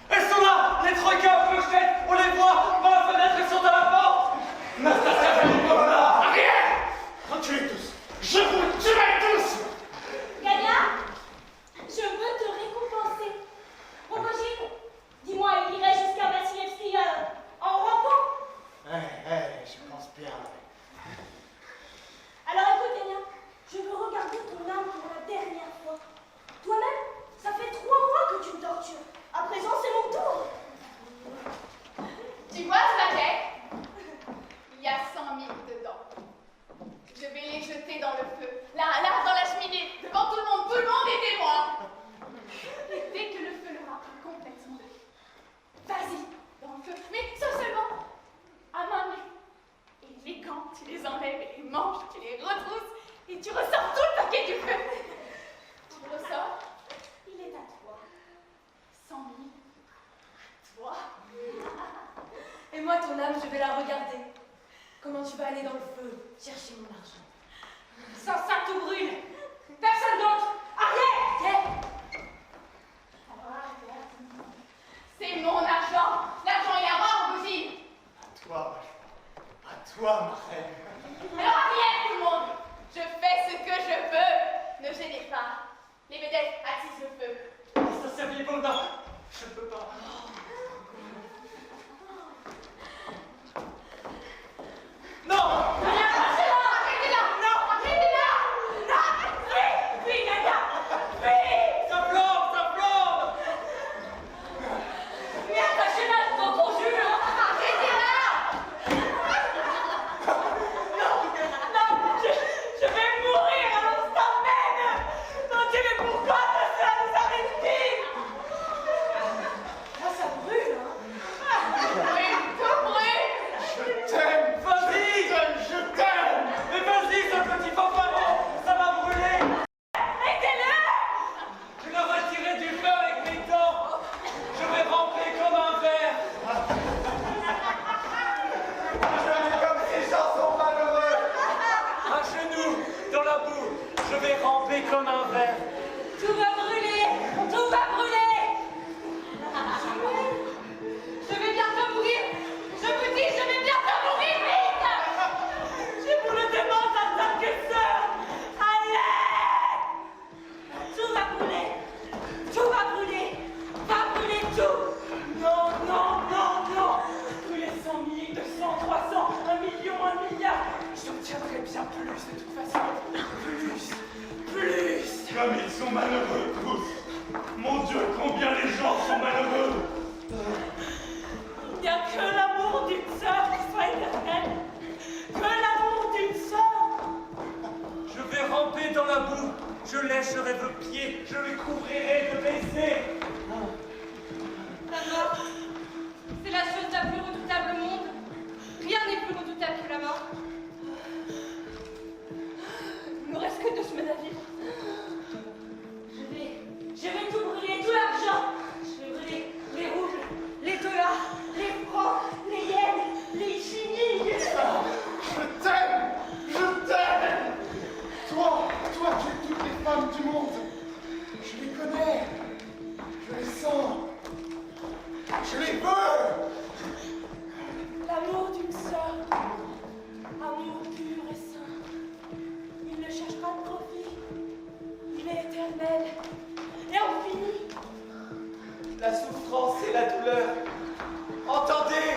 Elles sont là! Les troïkas aux clochettes! On les voit! Par la fenêtre, elles sont à la porte! Nastasia Filipovna! Arrière! Reculez tous! Je vous tuerai tous! Ganya, je veux te récompenser. Rogojin, dis-moi, il irait jusqu'à Vassilevski dans le feu, là, dans la cheminée, devant tout le monde est témoin. Et dès que le feu l'aura pris complètement, vas-y, dans le feu, mais seulement à main nue. Et les gants, tu les enlèves, et les manches, tu les retrousses, et tu ressors tout le paquet du feu. Tu le ressors, il est à toi. 100 000, à toi. Et moi, ton âme, je vais la regarder. Comment tu vas aller dans le feu chercher mon argent. Sans ça, tout brûle. Personne d'autre. Arrière. C'est mon argent. L'argent est à moi, Rogojine. À toi, ma reine. Alors arrière, tout le monde. Je fais ce que je veux. Ne gênez pas. Les vedettes attisent le feu. Ça servit pour là. Je ne peux pas. Non! Arrêtez-la! Non! Arrêtez-la! Non. Oui, Nadia. Oui. Ça flambe! Mais attachez-la, je t'en conjure. Arrêtez-la! Non, je vais mourir à l'instant même. Mon Dieu, mais pourquoi cela nous arrive-t-il? Ah, ça brûle, hein. Brûle, tout brûle! Je t'aime. Vas-y! Je t'aime. Mais vas-y, ce petit fanfaron! Ça va brûler! Aidez-le. Je le retirerai du feu avec mes dents! Je vais ramper comme un ver! Comme ces gens sont malheureux. À genoux, dans la boue, je vais ramper comme un ver! Tout va brûler. Tout va brûler. Je vais bientôt mourir. Je vous dis, je vais bientôt mourir vite. Je vous le demande en tant que sœur. Allez. Tout va brûler. Tout va brûler. Va brûler tout. Non, non, non, non. Brûler 100 000, 200, 300, 1 million, 1 milliard. J'obtiendrai bien plus de toute façon. Plus. Comme ils sont malheureux tous. Mon Dieu, combien les gens sont malheureux. Il n'y a que l'amour d'une sœur qui soit éternel. Que l'amour d'une sœur. Je vais ramper dans la boue, je lècherai vos pieds, je les couvrirai de baisers. La mort, c'est la chose la plus redoutable au monde. Rien n'est plus redoutable que la mort. Il me reste que 2 semaines à vivre. Je vais tout brûler, tout l'argent. Je vais brûler les roubles, les dollars, les francs, les yens, les chinis. Je t'aime. Je t'aime. Toi qui es toutes les femmes du monde. Je les connais. Je les sens. Je les veux. L'amour d'une sœur. Amour pur et saint. Il ne cherche pas de profit. Il est éternel. Et infini. La souffrance et la douleur. Entendez,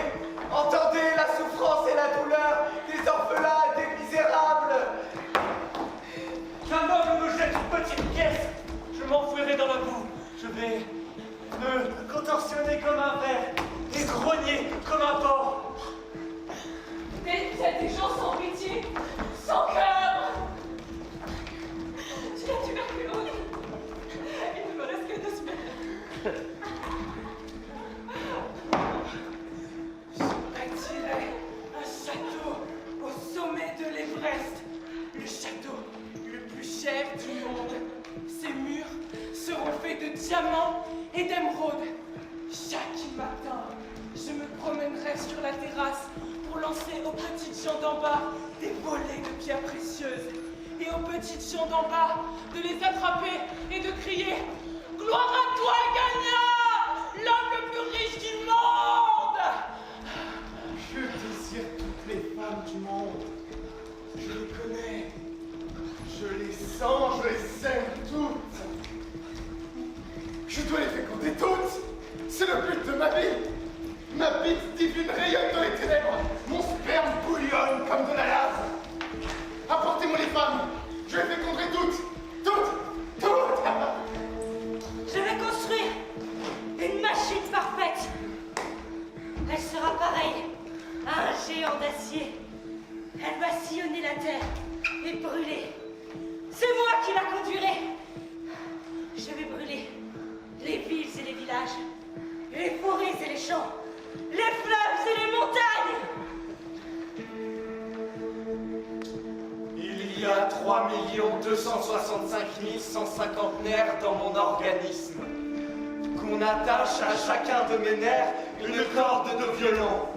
entendez la souffrance et la douleur des orphelins et des misérables. Qu'un homme me jette une petite pièce, je m'enfouirai dans la boue. Je vais me contorsionner comme un ver et grogner comme un porc. Mais il y a des gens sans pitié, sans cœur. J'ai la tuberculose. Il ne me reste que 2 semaines. Je bâtirai un château au sommet de l'Everest. Le château le plus cher du monde. Ses murs seront faits de diamants et d'émeraudes. Chaque matin, je me promènerai sur la terrasse pour lancer aux petites gens d'en bas des volées de pierres précieuses. Et aux petites gens d'en bas de les attraper et de crier « Gloire à toi, Gagna, l'homme le plus riche du monde !» Je désire toutes les femmes du monde. Je les connais. Je les sens, je les aime toutes. Je dois les féconder toutes. C'est le but de ma vie. Ma bite divine rayonne dans les ténèbres. Mon sperme bouillonne comme de la lave. Apportez-moi les femmes. Je les féconderai toutes. Toutes. Toutes. Je vais construire une machine parfaite. Elle sera pareille à un géant d'acier. Elle va sillonner la terre et brûler Il y a 3 265 150 nerfs dans mon organisme. Qu'on attache à chacun de mes nerfs une corde de violon.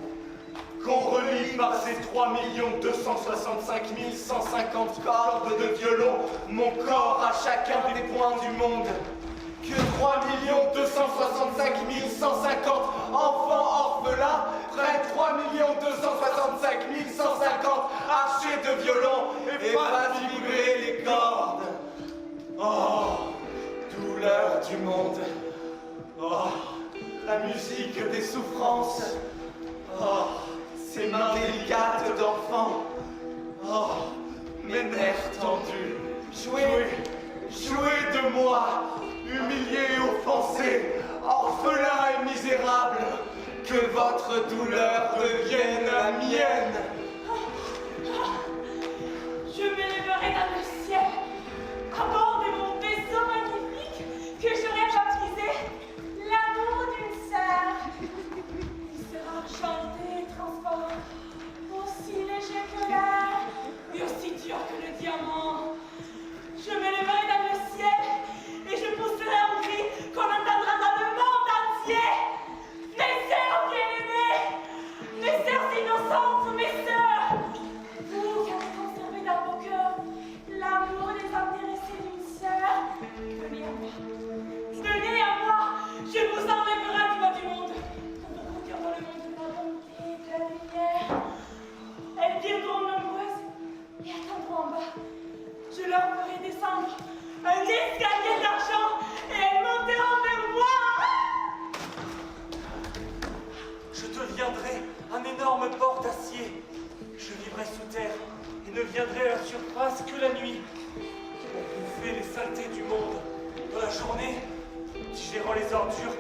Qu'on relie par ces 3 265 150 cordes de violon mon corps à chacun des points du monde. Que 3 265 150 enfants orphelins prennent 3 265 150 archers de violon et fassent vibrer les cordes. Oh, douleur du monde. Oh, la musique des souffrances. Oh, ces mains délicates d'enfant. Oh, mes nerfs tendus. Jouez de moi, humilié et offensé, orphelin et misérable, que votre douleur devienne la mienne. Je m'élèverai dans le ciel, à bord de mon vaisseau magnifique que j'aurais baptisé l'amour d'une sœur. Il sera chanté et transport, aussi léger que l'air, et aussi dur que le diamant. Je m'élèverai dans le ciel et je pousserai un cri qu'on entendra dans le monde entier. Mes sœurs bien-aimées, mes sœurs innocentes, mes sœurs, vous qui avez conservé dans vos cœurs l'amour désintéressé d'une sœur, venez à moi. Venez à moi, je vous enlèverai du bas du monde pour vous conduire dans le monde de la bonté et de la lumière. Elles viendront nombreuses et attendront en bas. Je leur ferai descendre un escalier d'argent et elles monteront vers moi. Je deviendrai un énorme port d'acier. Je vivrai sous terre et ne viendrai à la surface que la nuit. Pour bouffer les saletés du monde. Dans la journée, digérant les ordures,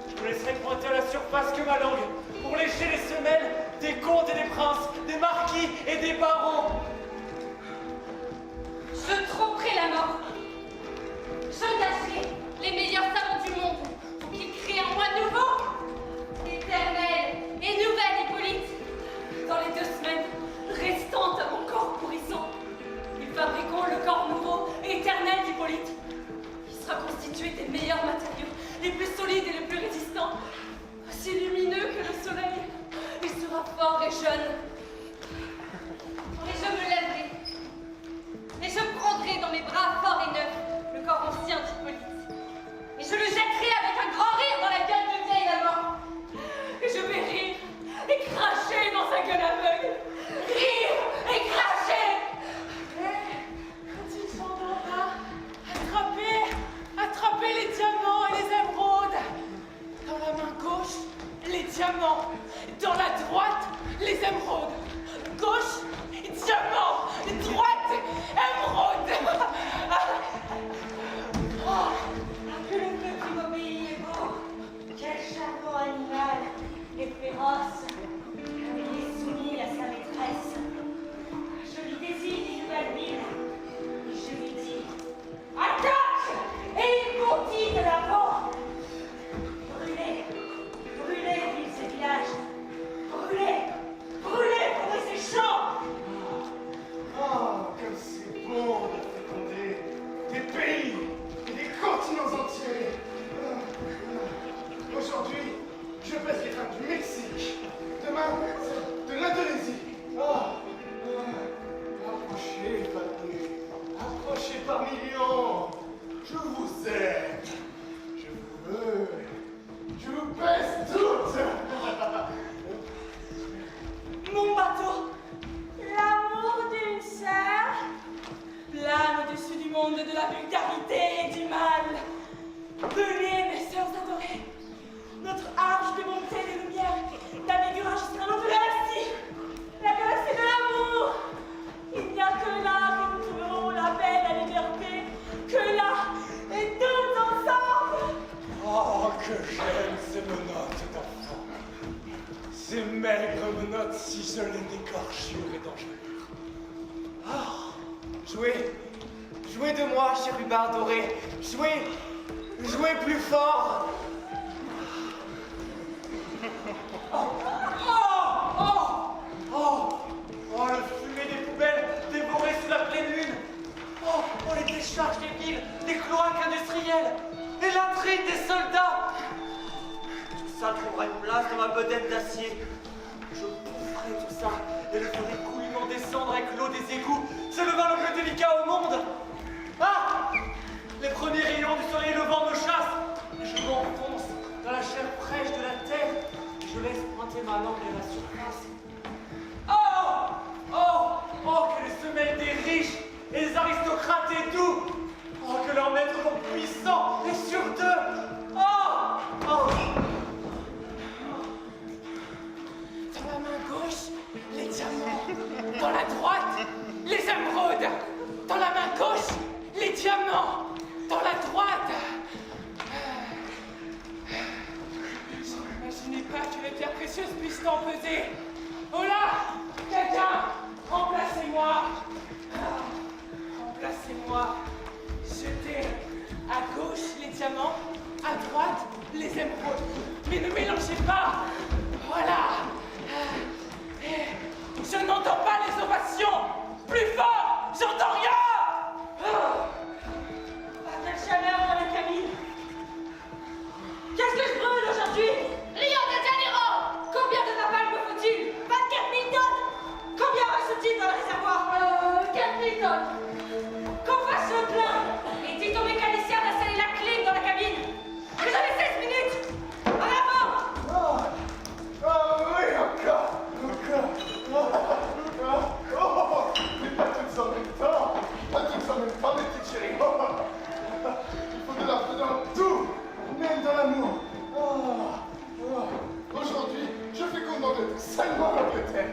je ne laisserai pointer à la surface que ma langue pour lécher les semelles des comtes et des princes, des marquis et des barons. Je tromperai la mort. Je tâcherai les meilleurs savants du monde pour qu'ils créent un moi nouveau, éternel et nouvelle Hippolyte. Dans les 2 semaines restantes à mon corps pourrissant, nous fabriquons le corps nouveau et éternel d'Hippolyte. Il sera constitué des meilleurs matériaux, les plus solides et les plus résistants, aussi lumineux que le soleil. Il sera fort et jeune. Et je me lèverai. Et je prendrai dans mes bras forts et neufs le corps ancien d'Hippolyte. Et je le jetterai avec un grand rire dans la gueule de vieille maman. Et je vais rire et cracher dans sa gueule aveugle. Rire et cracher. Et quand il s'endormira, attraper les diamants et les émeraudes. Dans la main gauche, les diamants. Dans la droite, les émeraudes. Gauche, diamant. Droite, émeraude. Oh, que le peuple immobile est beau. Quel charmant animal et féroce. Comme il est soumis à sa maîtresse. Je lui désigne une nouvelle ville. Et je lui dis, attaque! Et il bondit de l'avant. Brûlez, brûlez villes et villages. Brûlez, brûlez pour ces champs. Oh, comme c'est bon de féconder des pays et des continents entiers. Aujourd'hui, je pèse les femmes du Mexique. Demain, de l'Indonésie. Approchez, famille. Approchez par millions. Je vous aime. Je vous veux. Je vous pèse toutes. Mon bateau, l'amour d'une sœur, plane au-dessus du monde de la vulgarité et du mal. Venez, mes sœurs adorées, notre arche de montée des lumières naviguera jusqu'à notre galaxie, la galaxie de l'amour. Il n'y a que là que nous trouverons la paix et la liberté, que là, et tous ensemble. Oh, que j'aime ces menottes d'enfants. Ces maigres menottes ciselées d'écorchures et d'engelures. Jouez de moi, chérubin doré. Jouez plus fort. Oh, le fumée des poubelles dévoré sous la pleine lune. charges des villes, des cloaques industrielles, et l'intrigue des soldats. Tout ça trouverait une place dans ma bedaine d'acier. Je boufferais tout ça et le ferais coulement descendre avec l'eau des égouts. C'est le vin le plus délicat au monde. Ah! Les premiers rayons du soleil levant me chassent. Et je m'enfonce dans la chair fraîche de la terre. Et je laisse pointer ma langue à la surface. Oh! Oh! Oh, que les semelles des riches et des aristocrates et doux! Oh, que leurs maîtres sont puissants et sur d'eux! Oh! Oh! Dans la main gauche, les diamants. Dans la droite, les émeraudes. Dans la main gauche, les diamants. Dans la droite. Je n'imaginais pas que les pierres précieuses puissent tant peser. Oh là! Quelqu'un! Remplacez-moi! Remplacez-moi! Jetez à gauche les diamants, à droite les émeraudes. Mais ne mélangez pas! Voilà! Je n'entends pas les ovations! Plus fort! J'entends rien! Ah, quelle chaleur dans la cabine! Qu'est-ce que je brûle aujourd'hui? Rio de Janeiro! Combien de napalm me faut-il? 24 000 tonnes! Combien reste-t-il dans le réservoir? 4 000 tonnes! Qu'on fasse le plein! Et dites aux mécaniciens d'installer la clim dans la cabine! Vous avez 16 minutes! En avant! Oui, encore. Mais pas toutes en même temps. Pas toutes en même temps, mes petites chéries. Il faut de l'art dans tout, même dans l'amour. Aujourd'hui, je fais condamner seulement l'Angleterre.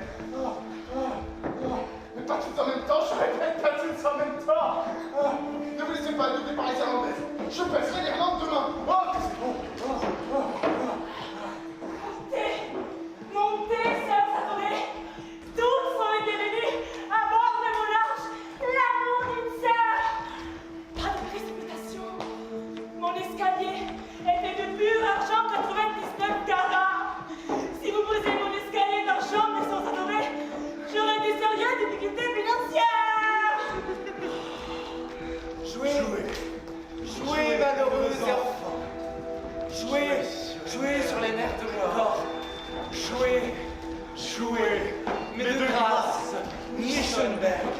Mais pas toutes en même temps, je répète, pas toutes en même temps. Ne vous laissez pas doubler par les Irlandaises. Je pèserai l'Irlande demain. Oh, que c'est bon. Montez, sœurs adorées! Toutes sont les bienvenues à bord de mon large, l'amour d'une sœur! Pas de précipitation! Mon escalier est fait de pur argent 99 carats! Si vous brisez mon escalier d'argent, mes sœurs adorées, j'aurai des sérieuses difficultés financières! Jouez, malheureux enfants. Jouez sur les nerfs de mon corps. Jouez, mais de grâce, ni Schoenberg,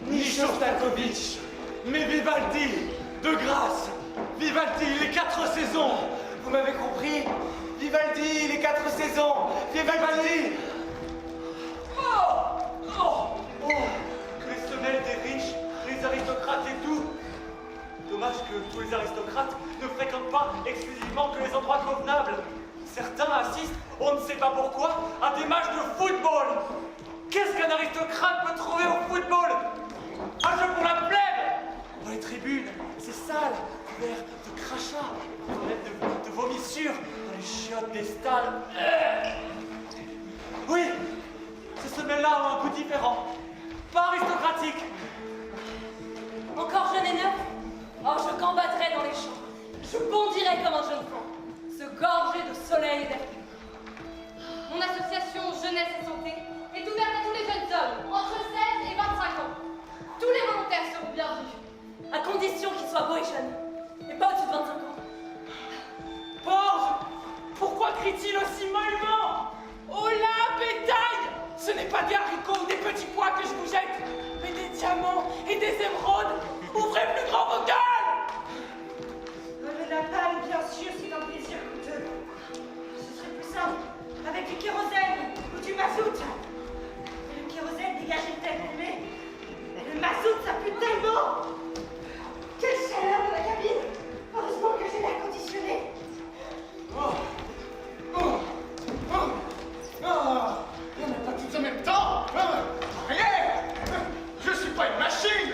ni Shostakovich, mais Vivaldi, de grâce, Vivaldi, les 4 saisons, vous m'avez compris? Vivaldi, les 4 saisons, Vivaldi. Oh, que les semelles des riches, les aristocrates et tout. Dommage que tous les aristocrates ne fréquentent pas exclusivement que les endroits convenables. Certains assistent, on ne sait pas pourquoi, à des matchs de football. Qu'est-ce qu'un aristocrate peut trouver au football? Un jeu pour la plèbe. Dans les tribunes, c'est sale, couvert de crachats, de vomissures, dans les chiottes des stalles. Oui, ces semelles-là ont un goût différent, pas aristocratique. Encore jeune et neuf? Oh, je combattrai dans les champs. Je bondirai comme un jeune fond, se gorger de soleil et d'air pur. Mon association Jeunesse et Santé est ouverte à tous les jeunes hommes entre 16 et 25 ans. Tous les volontaires seront bienvenus. À condition qu'ils soient beaux et jeunes, et pas au-dessus de 25 ans. Porge! Pourquoi crie-t-il aussi mollement? Oh là, bétail! Ce n'est pas des haricots ou des petits pois que je vous jette, mais des diamants et des émeraudes. Ouvrez plus grand vos gueules! Le napalm, bien sûr, c'est un plaisir coûteux. Ce serait plus simple avec du kérosène ou du mazout. Et le kérosène dégage une telle fumée. Et le mazout, ça pue tellement. Quelle chaleur dans la cabine. Heureusement que j'ai l'air conditionné. Mais pas toutes en même temps. Rien. Je suis pas une machine.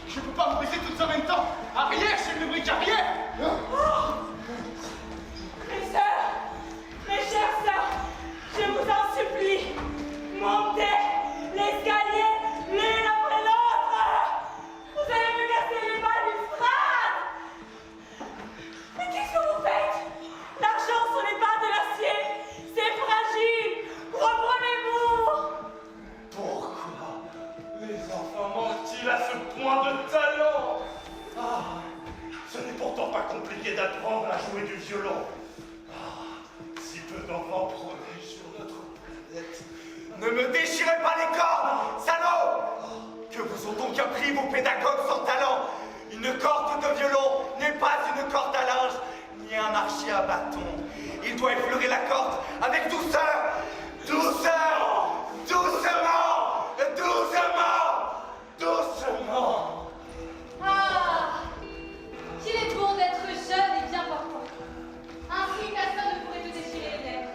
Je peux pas me briser toutes en même temps. Arrière, chef de brique, arrière. Mes sœurs, mes chères sœurs, je vous en supplie, montez l'escalier l'une après l'autre. qu'il a ce point de talent? Ah, ce n'est pourtant pas compliqué d'apprendre à jouer du violon. Ah, si peu d'enfants prodiges sur notre planète. Ne me déchirez pas les cordes, salauds! Que vous ont donc appris vos pédagogues sans talent? Une corde de violon n'est pas une corde à linge, ni un archer à bâton. Il doit effleurer la corde avec douceur, douceur, doucement, doucement, doucement. Ah, qu'il est bon d'être jeune et bien portant. Ainsi, personne ne pourrait te déchirer les nerfs.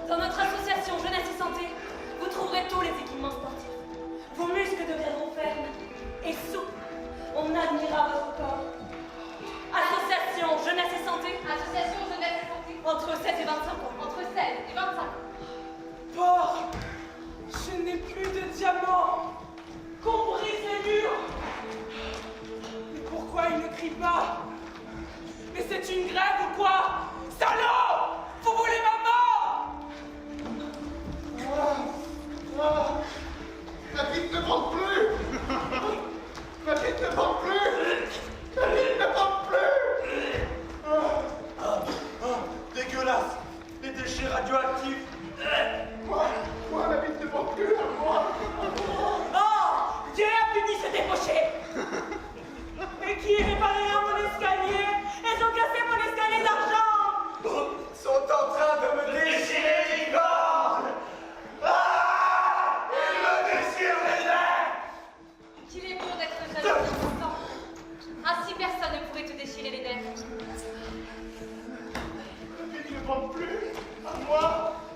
Dans notre association Jeunesse et Santé, vous trouverez tous les équipements sportifs. Vos muscles deviendront fermes et souples. On admirera votre corps. Association Jeunesse et Santé. Association Jeunesse et Santé. Entre 7 et 25 ans. Entre 16 et 25 ans. Porc, je n'ai plus de diamants. Qu'on brise les murs. Mais pourquoi il ne crie pas? Mais c'est une grève ou quoi? Salaud! Vous voulez maman? La bite ne vend plus! La bite ne vend plus! La bite ne vend plus! Dégueulasse! Les déchets radioactifs! Moi, la bite ne vend plus! Moi! Oh! Dieu a puni ce débauché! Et qui réparera mon escalier? Elles ont cassé mon escalier d'argent! Sont en train de me déchirer les cordes! Ah! Ils me déchirent les nerfs! Qu'il est bon d'être jeune et bien portant. Ainsi, personne ne pourrait te déchirer les nerfs. La bite ne vend plus! À moi!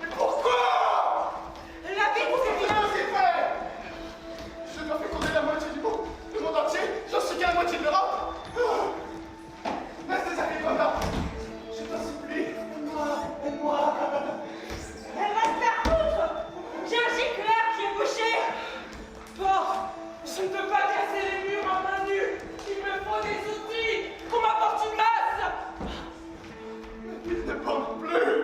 Mais pourquoi? La bite, c'est bien! C'est fait! Je dois féconder la moitié du monde entier! J'en suis qu'à la moitié de l'Europe! Restez à là! Je t'en supplie! Aide-moi! Elle va se faire foutre! J'ai un gicleur qui est bouché! Porc, je ne peux pas casser les murs à main nue. Il me faut des outils. Qu'on m'apporte une masse. Il ne porte plus!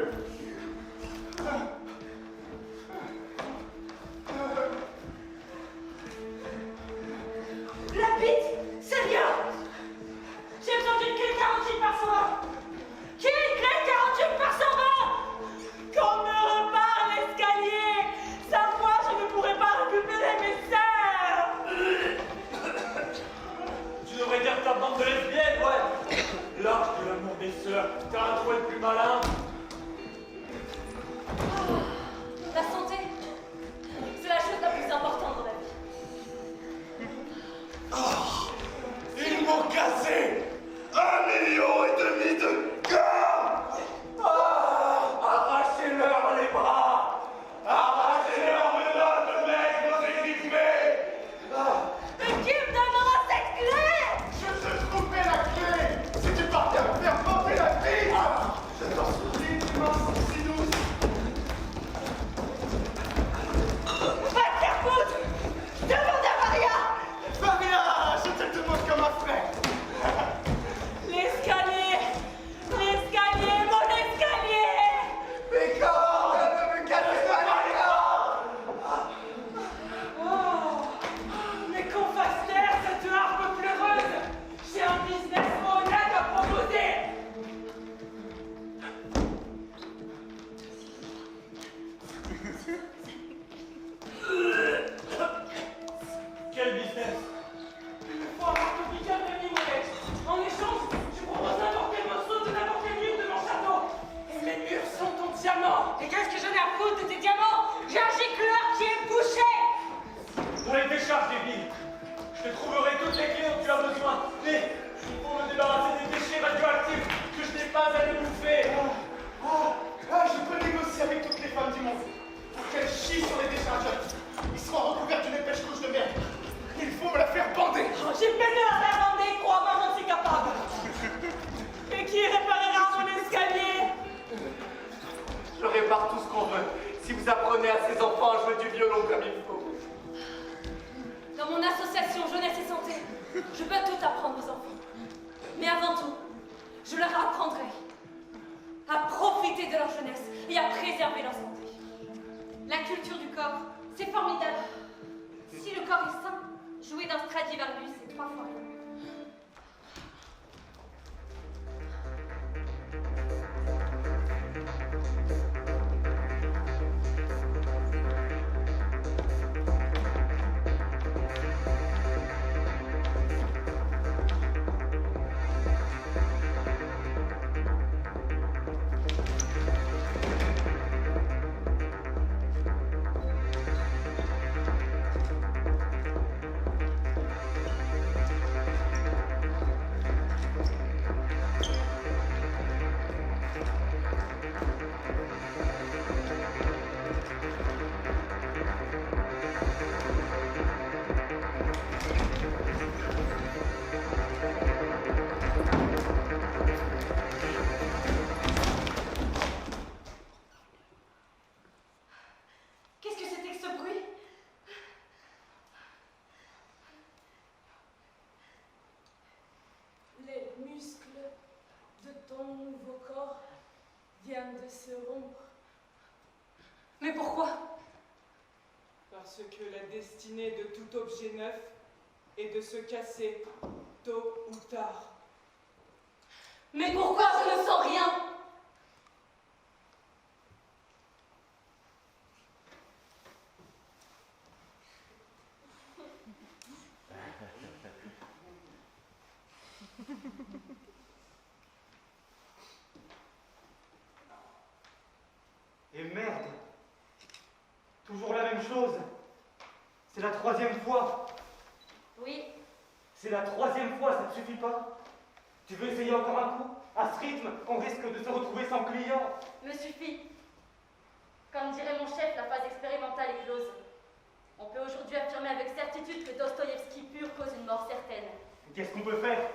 La bite, c'est rien! J'ai besoin d'une clé 48 par 120! Qui est une clé 48 par 120? Qu'on me repart l'escalier! Sans moi, je ne pourrai pas récupérer mes sœurs! Tu devrais dire ta bande de lesbiennes, ouais! L'arche de l'amour des sœurs, t'as un trou le plus malin! La santé, c'est la chose la plus importante dans la vie. Ils m'ont cassé 1,5 million de corps! Arrachez-leur les bras! Arrachez-leur les mains de mecs équipés! Mais qui me donnera cette clé? Je te trouverai la clé! Si tu parviens à me faire porter la vie! Je t'en supplie, tu m'as si douce! Va te faire foutre! Demande à Maria! Maria, je te demande comme un frère! L'escalier! L'escalier! Mon escalier! Mes cordes, ne me cassez pas les cordes! Oh, mais qu'on fasse taire cette harpe pleureuse. J'ai un business honnête à proposer. Quel business? Il me faut un marteau piqueur de Nimoulet. En échange, je propose n'importe quel morceau de n'importe quel mur de mon château. Et mes murs sont en diamant. Et qu'est-ce que j'en ai à foutre de tes diamants? J'ai un gicleur qui est bouché! Pour les décharges des villes, je te trouverai toutes les clés dont tu as besoin. Mais il faut me débarrasser des déchets radioactifs que je n'ai pas à les bouffer. Je peux négocier avec toutes les femmes du monde pour qu'elles chient sur les déchets radioactifs. Ils seront recouverts d'une épaisse couche de merde. Il faut me la faire bander. Oh, j'ai peiné à faire bander, crois-moi, j'en suis capable! Et qui réparera mon escalier? Je répare tout ce qu'on veut si vous apprenez à ces enfants à jouer du violon comme il faut. Dans mon association Jeunesse et Santé, je peux tout apprendre aux enfants. Mais avant tout, je leur apprendrai à profiter de leur jeunesse et à préserver leur santé. La culture du corps, c'est formidable. Si le corps est sain, jouer d'un strat Bradivargus, c'est 3 fois rien. Qu'est-ce que c'était que ce bruit? Les muscles de ton nouveau corps viennent de se rompre. Mais pourquoi? Parce que la destinée de tout objet neuf est de se casser tôt ou tard. Mais pourquoi je ne sens rien? Et merde! Toujours la même chose. C'est la 3e fois. Oui, C'est la 3e fois, ça ne suffit pas. Tu veux essayer encore un coup? À ce rythme, on risque de se retrouver sans client. me suffit. Comme dirait mon chef, la phase expérimentale est close. On peut aujourd'hui affirmer avec certitude que Dostoïevski pur cause une mort certaine. Qu'est-ce qu'on peut faire?